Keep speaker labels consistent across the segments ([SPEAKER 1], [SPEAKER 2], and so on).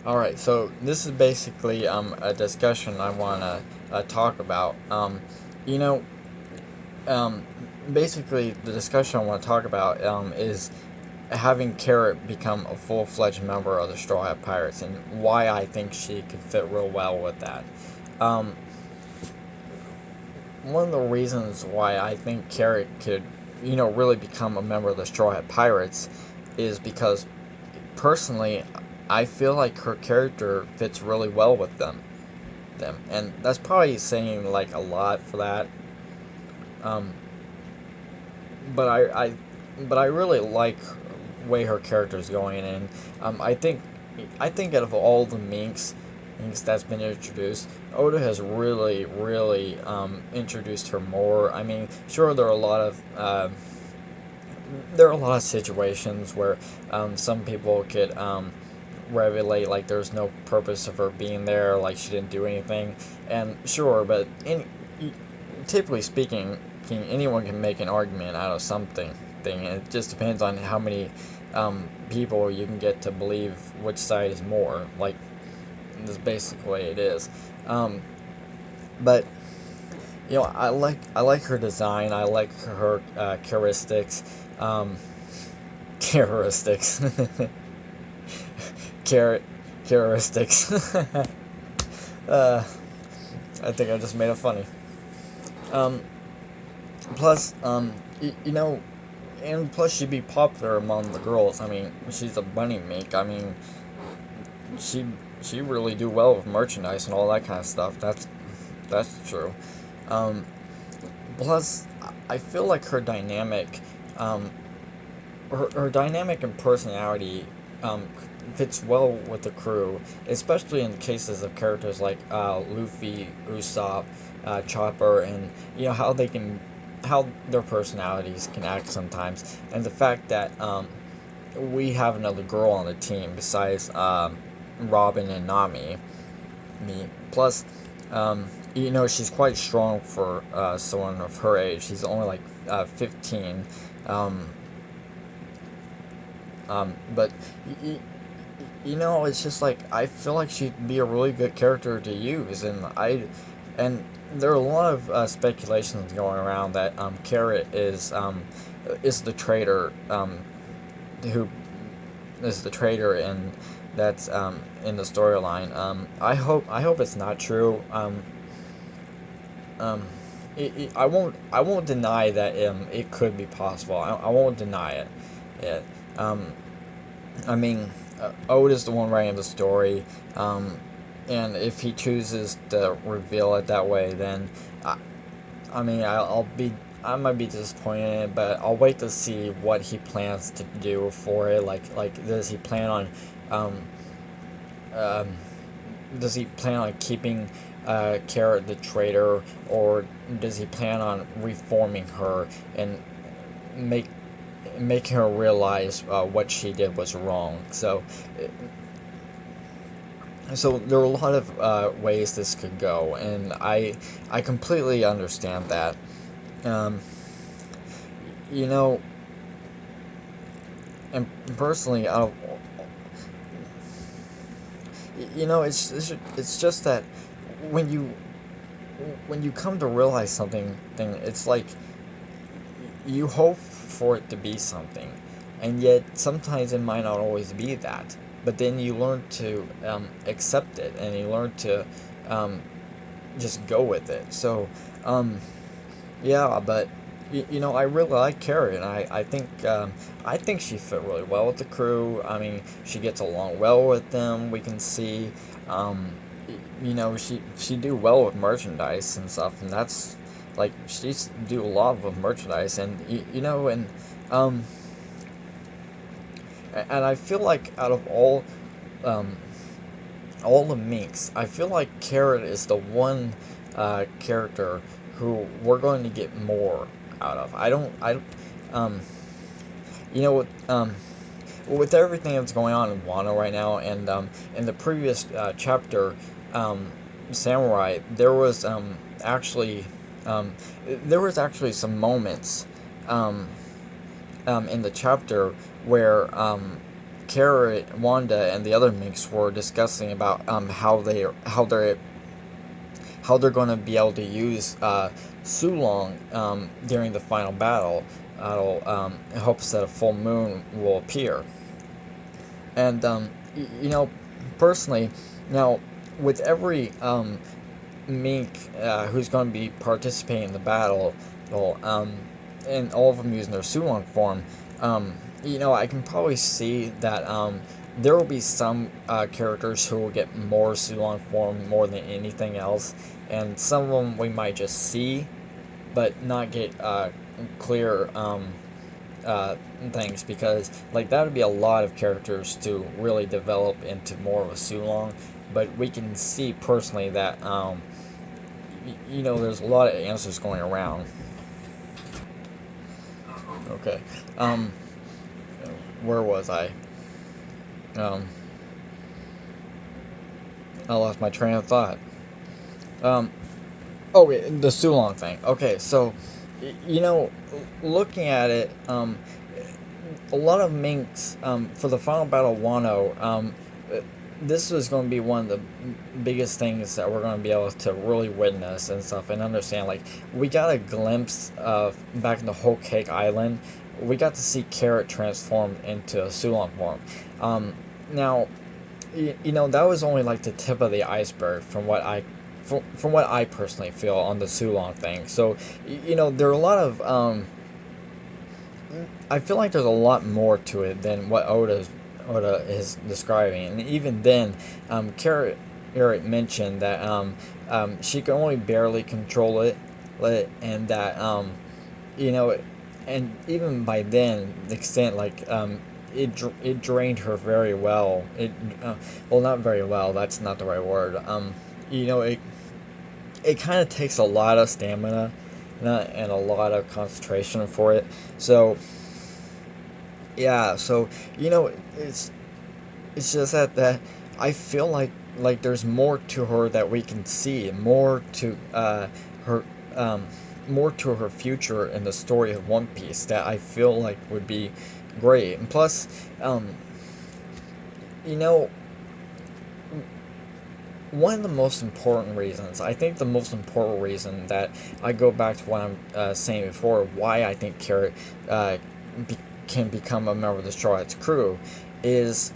[SPEAKER 1] All right, so this is basically a discussion I want to talk about. You know, um, basically the discussion I want to talk about is having Carrot become a full fledged member of the Straw Hat Pirates and why I think she could fit real well with that. Um, One of the reasons why I think Carrot could, really become a member of the Straw Hat Pirates is because personally, I feel like her character fits really well with them, and that's probably saying like a lot for that. Um, but I really like the way her character is going, and I think out of all the minks that's been introduced, Oda has really introduced her more. I mean, sure there are a lot of situations where some people could revelate like there's no purpose of her being there, like she didn't do anything, and sure, but typically speaking, anyone can make an argument out of something. It just depends on how many people you can get to believe which side is more. Like this basically the way it is. Um, but I like her design. I like her characteristics. Um, characteristics. Carrot characteristics. uh, I think I just made it funny. Um, plus, and plus she'd be popular among the girls. I mean, she's a bunny mink. I mean, she she really do well with merchandise and all that kind of stuff. That's true. Um, Plus, I feel like um, her dynamic and personality um, fits well with the crew, especially in cases of characters like Luffy, Usopp, Chopper, and how their personalities can act sometimes, and the fact that we have another girl on the team besides Robin and Nami. Me plus, she's quite strong for someone of her age. She's only like 15. Um, but it's just like I feel like she'd be a really good character to use, and there are a lot of speculations going around that Carrot is the traitor who is the traitor in that's in the storyline. I hope it's not true. Um, I won't deny that it could be possible. I won't deny it. It. Um, I mean, Ode is the one writing the story, and if he chooses to reveal it that way, then I, I mean, I might be disappointed in it, but I'll wait to see what he plans to do for it. Like, um, um, does he plan on keeping Carrot the traitor, or does he plan on reforming her and make making her realize what she did was wrong? So there are a lot of ways this could go, and I completely understand that. Um, you know, and personally, it's just that when you when you come to realize it's like you hope for it to be something, and yet sometimes it might not always be that. But then you learn to accept it, and you learn to um, just go with it. So, yeah, but I really like Carrie, and I think she fit really well with the crew. I mean, she gets along well with them. We can see, um, she do well with merchandise and stuff, and that's like she's do a lot with merchandise, and um, and I feel like out of um, all the minks, I feel like Carrot is the one character who we're going to get more out of. Um, you know what, with everything that's going on in Wano right now, and in the previous chapter, um, Samurai, actually, um, there was actually some moments, um, in the chapter where Carrot, Wanda, and the other Minks were discussing about how they're going to be able to use Sulong during the final battle. In hopes that a full moon will appear. And personally, now with every mink who's going to be participating in the battle, well, and all of them using their Sulong form, I can probably see that there will be some characters who will get more Sulong form more than anything else, and some of them we might just see, but not get clear things, because like that would be a lot of characters to really develop into more of a Sulong. But we can see personally that there's a lot of answers going around. Okay, where was I? I lost my train of thought. Oh, the Sulong thing. Okay, so looking at it, a lot of minks for the final battle of Wano. This was going to be one of the biggest things that we're going to be able to really witness and stuff and understand. Like, we got a glimpse of back in the Whole Cake Island. We got to see Carrot transformed into a Sulong form. Now, that was only like the tip of the iceberg from what I personally feel on the Sulong thing. So, there are a lot of I feel like there's a lot more to it than what Oda is describing, and even then, Carrot mentioned that she can only barely control it, and that and even by then, the extent like it drained her very well. Well, not very well. That's not the right word. It kind of takes a lot of stamina, and a lot of concentration for it. So yeah, so it's just that I feel like there's more to her that we can see, more to her more to her future in the story of One Piece that I feel like would be great. And plus, one of the most important reasons, I think the most important reason that I go back to what I'm saying before, why I think Carrot can become a member of the Straw Hats crew, is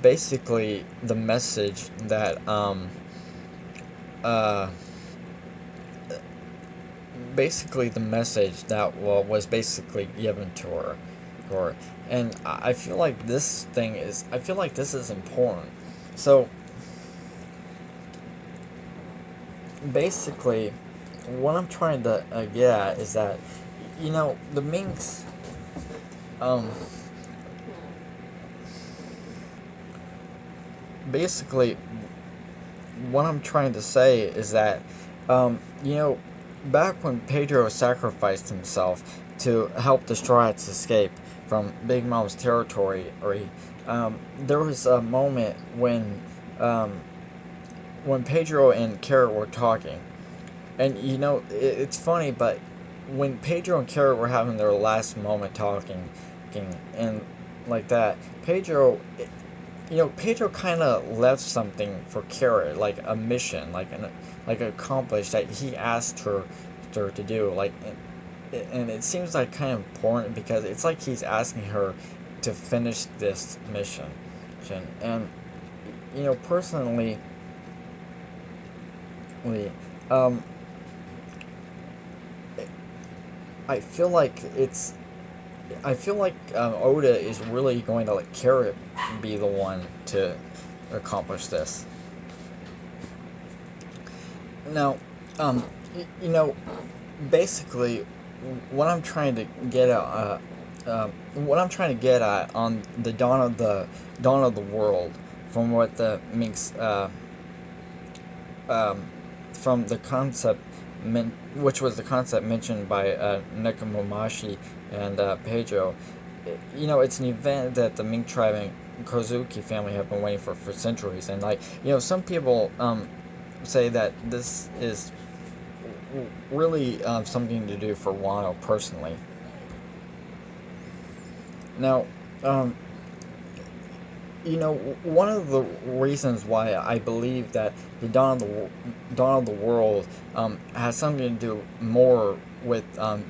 [SPEAKER 1] basically the message that was basically given to her, and I feel like this is important. So basically, what I'm trying to get at is that the minks, basically what I'm trying to say is that back when Pedro sacrificed himself to help the Straw Hats escape from Big Mom's territory, there was a moment when Pedro and Carrot were talking, and it's funny, but when Pedro and Carrot were having their last moment talking, and like that, Pedro kind of left something for Carrot, like a mission, like accomplished that he asked her to do, and it seems like kind of important because it's like he's asking her to finish this mission, and personally, I feel like Oda is really going to let Carrot be the one to accomplish this. Now, basically, what I'm trying to get at, on the dawn of the world, from what the Minks, from the concept, which was the concept mentioned by Nekomamushi and Pedro. It's an event that the Mink tribe and Kozuki family have been waiting for centuries, and some people say that this is really something to do for Wano personally. Now, um, one of the reasons why I believe that the dawn of the world has something to do more with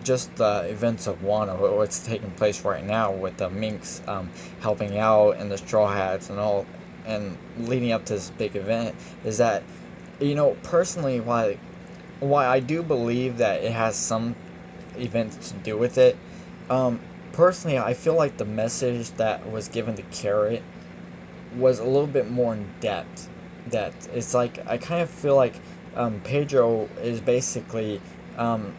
[SPEAKER 1] just the events of Wano, what's taking place right now with the Minks helping out and the Straw Hats and all, and leading up to this big event, is that personally why I do believe that it has some events to do with it. Um, Personally, I feel like the message that was given to Carrot was a little bit more in depth. That it's like I kind of feel like Pedro is basically um,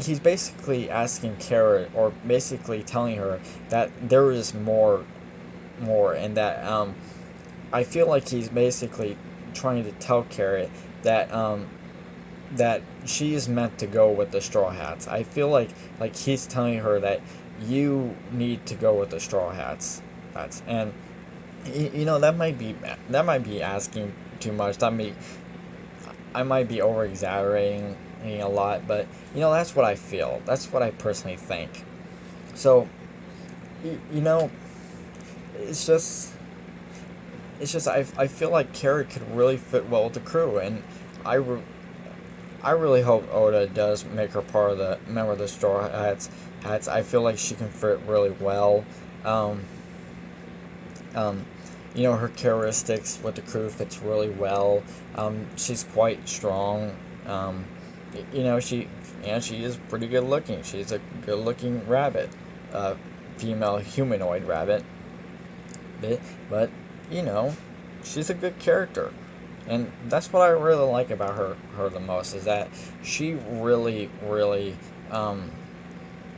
[SPEAKER 1] he's basically asking Carrot, or basically telling her that there is more, and that I feel like he's basically trying to tell Carrot that that she is meant to go with the Straw Hats. I feel like he's telling her that you need to go with the Straw Hats. And that might be asking too much. I might be over exaggerating a lot, but that's what I feel. That's what I personally think. So you know it's just I feel like Carrot could really fit well with the crew, and I re- I really hope Oda does make her part of the member of the Straw Hats. I feel like she can fit really well. Um, um, her characteristics with the crew fits really well. She's quite strong. She is pretty good looking. She's a good looking rabbit, uh, female humanoid rabbit. But you know, she's a good character, and that's what I really like about her the most, is that she um,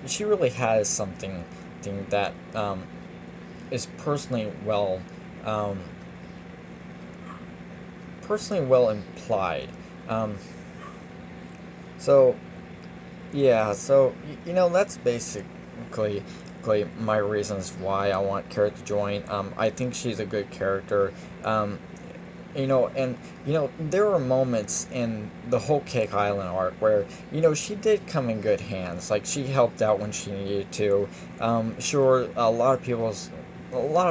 [SPEAKER 1] she really has something thing that is um, personally well implied. Um, so yeah, so that's basically my reasons why I want Carrot to join. I think she's a good character. And there were moments in the whole Cake Island arc where she did come in good hands. Like, she helped out when she needed to. Sure, a lot of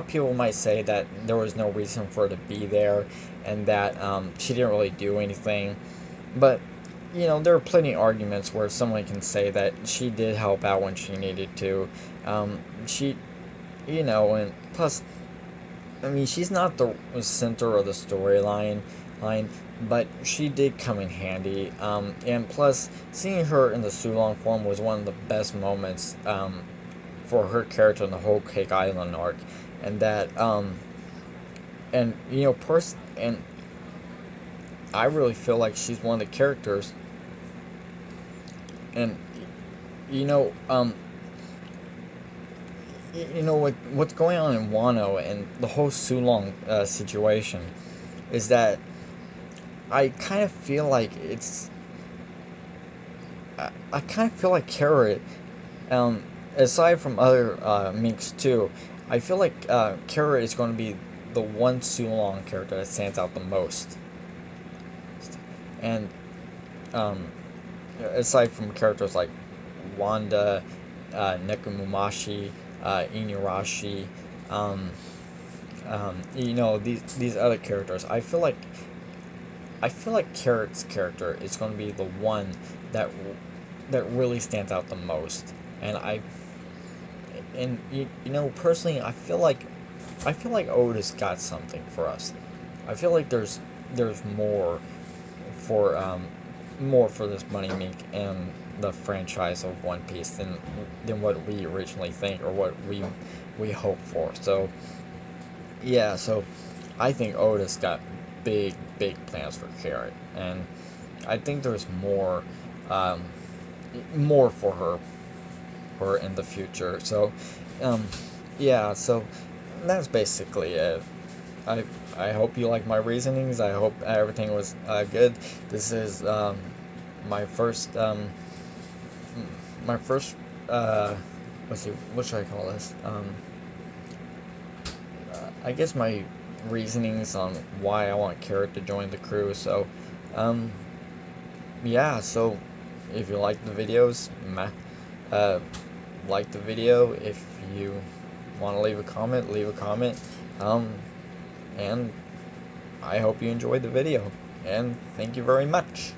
[SPEAKER 1] people might say that there was no reason for her to be there, and that she didn't really do anything. But there are plenty of arguments where someone can say that she did help out when she needed to. She, and plus, I mean, she's not the center of the storyline, but she did come in handy. And plus, seeing her in the Sulong form was one of the best moments for her character in the whole Cake Island arc, and that and I really feel like she's one of the characters, and you know um what's going on in Wano and the whole Sulong situation is that I kind of feel like I kind of feel like Carrot, aside from other minks too, I feel like Carrot is going to be the one Sulong character that stands out the most, and um, aside from characters like Wanda, Nekomamushi, Inuyasha, um, these other characters. I feel like Carrot's character is going to be the one that that really stands out the most, and personally, I feel like Oda's got something for us. I feel like there's for um, more for this money make and the franchise of One Piece than what we originally think, or what we hope for. So yeah, so I think Otis got big plans for Carrot, and I think there's um, more for her in the future. So um, yeah, so that's basically it. I I hope you like my reasonings. I hope everything was good. This is my first my first let's see, what should I call this? I guess my reasonings on why I want Carrot to join the crew. So um, yeah. So if you like the videos, uh, like the video. If you want to leave a comment, leave a comment. And I hope you enjoyed the video. And thank you very much.